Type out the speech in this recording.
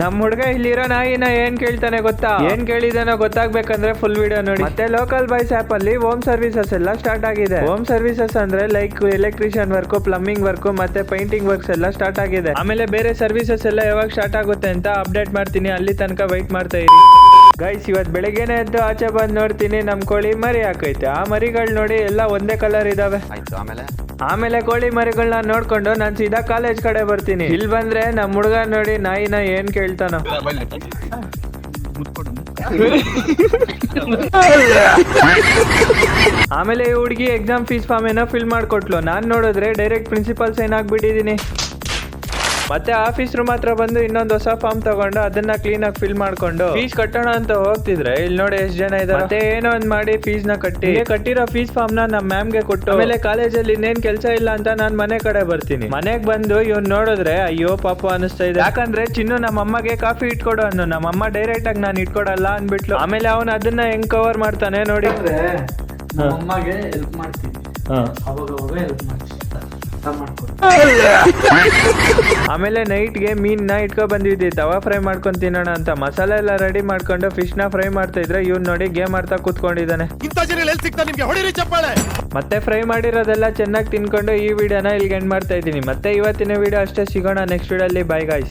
ನಮ್ ಹುಡ್ಗ ಇಲ್ಲಿರೋ ನಾಯಿನ ಏನ್ ಕೇಳ್ತಾನೆ ಗೊತ್ತಾ? ಏನ್ ಕೇಳಿದಾನೋ ಗೊತ್ತಾಗ್ಬೇಕಂದ್ರೆ ಫುಲ್ ವಿಡಿಯೋ ನೋಡಿ. ಮತ್ತೆ ಲೋಕಲ್ ಬಾಯ್ಸ್ ಆಪ್ ಅಲ್ಲಿ ಹೋಮ್ ಸರ್ವಿಸಸ್ ಎಲ್ಲ ಸ್ಟಾರ್ಟ್ ಆಗಿದೆ. ಹೋಮ್ ಸರ್ವಿಸಸ್ ಅಂದ್ರೆ like electrician work, plumbing work ಮತ್ತೆ ಪೇಂಟಿಂಗ್ ವರ್ಕ್ಸ್ ಎಲ್ಲ ಸ್ಟಾರ್ಟ್ ಆಗಿದೆ. ಆಮೇಲೆ ಬೇರೆ ಸರ್ವಿಸಸ್ ಎಲ್ಲ ಯಾವಾಗ ಸ್ಟಾರ್ಟ್ ಆಗುತ್ತೆ ಅಂತ ಅಪ್ಡೇಟ್ ಮಾಡ್ತೀನಿ, ಅಲ್ಲಿ ತನಕ ವೈಟ್ ಮಾಡ್ತಾ ಇರಿ ಗೈಸ್. ಇವತ್ ಬೆಳಗ್ಗೆನೆ ಎದ್ದು ಆಚೆ ಬಂದ್ ನೋಡ್ತೀನಿ, ನಮ್ ಕೋಳಿ ಮರಿ ಹಾಕೈತೆ. ಆ ಮರಿಗಳು ನೋಡಿ ಎಲ್ಲ ಒಂದೇ ಕಲರ್ ಇದಾವೆ. ಆಮೇಲೆ ಕೋಳಿ ಮರಿಗಳನ್ನ ನೋಡ್ಕೊಂಡು ನಾನ್ ಸೀದಾ ಕಾಲೇಜ್ ಕಡೆ ಬರ್ತೀನಿ. ಇಲ್ಲಿ ಬಂದ್ರೆ ನಮ್ ಹುಡ್ಗ ನೋಡಿ ನಾಯಿನ ಏನ್ ಕೇಳ್ತಾನೋ. ಆಮೇಲೆ ಈ ಹುಡುಗಿ ಎಕ್ಸಾಮ್ ಫೀಸ್ ಫಾರ್ಮ್ ಏನೋ ಫಿಲ್ ಮಾಡ್ಕೊಟ್ಲು. ನಾನ್ ನೋಡಿದ್ರೆ ಡೈರೆಕ್ಟ್ ಪ್ರಿನ್ಸಿಪಲ್ ಸೈನ್ ಆಗ್ಬಿಟ್ಟಿದೀನಿ. ಮತ್ತೆ ಆಫೀಸರ್ ಮಾತ್ರ ಬಂದು ಇನ್ನೊಂದು ಹೊಸ ಫಾರ್ಮ್ ತಗೊಂಡು ಅದನ್ನ ಕ್ಲೀನ್ ಆಗಿ ಫಿಲ್ ಮಾಡ್ಕೊಂಡು ಫೀಸ್ ಕಟ್ಟೋಣ ಅಂತ ಹೋಗ್ತಿದ್ರೆ ಇಲ್ಲಿ ನೋಡಿ ಎಷ್ಟು ಜನ ಇದ್ದಾರೆ. ಮತ್ತೆ ಏನೋ ಒಂದ್ ಮಾಡಿ ಫೀಸ್ ನ ಕಟ್ಟಿರೋ ಫೀಸ್ ಫಾರ್ಮ್ ನ ನಮ್ ಮ್ಯಾಮ್ ಗೆ ಕೊಟ್ಟು ಆಮೇಲೆ ಕಾಲೇಜಲ್ಲಿ ಇನ್ನೇನ್ ಕೆಲಸ ಇಲ್ಲ ಅಂತ ನಾನ್ ಮನೆ ಕಡೆ ಬರ್ತೀನಿ. ಮನೆಗ್ ಬಂದು ಇವ್ನ್ ನೋಡಿದ್ರೆ ಅಯ್ಯೋ ಪಾಪ ಅನಿಸ್ತಾ ಇದೆ. ಯಾಕಂದ್ರೆ ಚಿನ್ನು ನಮ್ಮ ಅಮ್ಮಗೆ ಕಾಫಿ ಇಟ್ಕೊಡು ಅನ್ನು, ನಮ್ಮ ಅಮ್ಮ ಡೈರೆಕ್ಟ್ ಆಗಿ ನಾನು ಇಟ್ಕೊಡಲ್ಲ ಅನ್ಬಿಟ್ಲು. ಆಮೇಲೆ ಅವನ್ ಅದನ್ನ ಹೆಂಗ್ ಕವರ್ ಮಾಡ್ತಾನೆ ನೋಡಿ. ಅಮ್ಮಗೆ ಹೆಲ್ಪ್ ಮಾಡ್ತೀನಿ, ಅವಾಗ ಹೆಲ್ಪ್ ಮಾಡ್ತೀನಿ. ಆಮೇಲೆ ನೈಟ್ಗೆ ಮೀನ್ನ ಇಟ್ಕೊ ಬಂದಿದ್ದಿ, ತವಾ ಫ್ರೈ ಮಾಡ್ಕೊಂಡ್ ತಿನ್ನೋಣ ಅಂತ. ಮಸಾಲೆ ಎಲ್ಲ ರೆಡಿ ಮಾಡ್ಕೊಂಡು ಫಿಶ್ ನ ಫ್ರೈ ಮಾಡ್ತಾ ಇದ್ರೆ ಇವ್ನ್ ನೋಡಿ ಗೇಮ್ ಆಡ್ತಾ ಕೂತ್ಕೊಂಡಿದ್ದಾನೆ. ಮತ್ತೆ ಫ್ರೈ ಮಾಡಿರೋದೆಲ್ಲ ಚೆನ್ನಾಗಿ ತಿನ್ಕೊಂಡು ಈ ವಿಡಿಯೋನ ಇಲ್ಲಿಗೆ ಎಂಡ್ ಮಾಡ್ತಾ ಇದ್ದೀನಿ. ಮತ್ತೆ ಇವತ್ತಿನ ವಿಡಿಯೋ ಅಷ್ಟೇ, ಸಿಗೋಣ ನೆಕ್ಸ್ಟ್ ವಿಡಿಯೋ ಅಲ್ಲಿ. By guys.